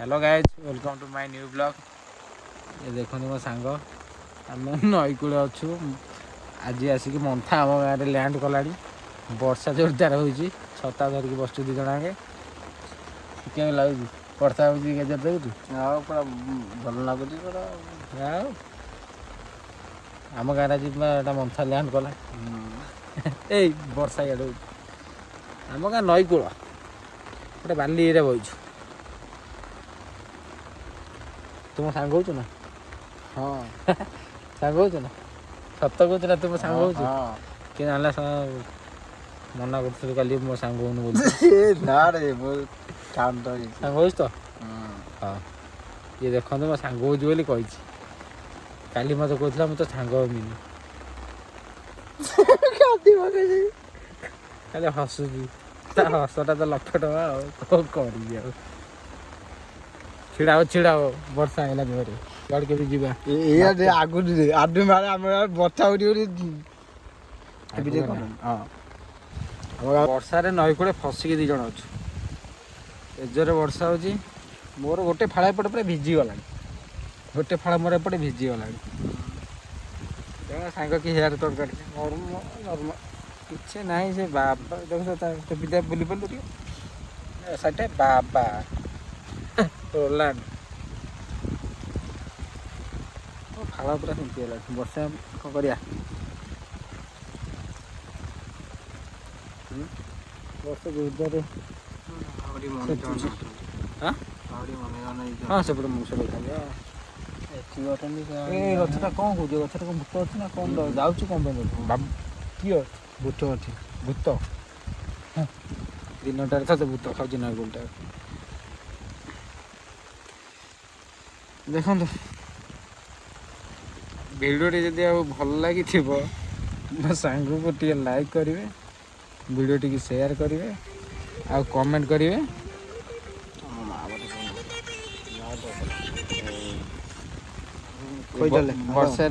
Hello guys welcome to my new blog. ये देखो मो सांग आम नई कूल अच्छु। आज आसिक मंथा आम गाँव लैंड कला। वर्षा जोरदार हो छता धरिकी बस दी जन आगे के लगुच वर्षा हो गजर देखु पूरा भल लगुच आम गाँव आज मंथा लैंड कला। ए वर्षा इे आम गाँ नई कूल गोटे बाली बहीचु। तुम सांग हो ना? हाँ सांग हो ना? सत कौच ना तुम सांग हो कि जाना मना कर कल मो सांग हो सांग हो तो हाँ ये देखो मो सांग हो कही काली मत कहला मुझे सांग हमिनी खाली हसुची हसटा तो लक्ष टका कौन कर छिड़ा हो वर्षा है जोरे गड़ के भी जीवा आगु आडू मारे आम बचा वर्षा नई कूड़े फसिकी दी जन अच्छु। एजोरे वर्षा हो मोर गोटे फाड़ा एपटे पूरा भिजी गला गोटे फाड़ा मोर एपटे भिजी गला सांग कि हेयर कट कर नर्माल किसी ना से बाबा देख विद्या बुली पड़ू साइटे बाबा रोलांड फाड़ा पूरा सेमती है वर्षा कौन कर वर्ष जोरदार हाँ से मुस गछटा कौन कौच गछटा कौन भूत अच्छी ना कौन जाऊँ कौन किए भूत अच्छी भूत दिनटार तो भूत खाऊ ना गोलटा देखो भिडियोटी जदि भल लगी मो सांग को टे लाइक करेंगे वीडियो टी शेयर करेंगे आ कमेंट करेंगे। वर्षा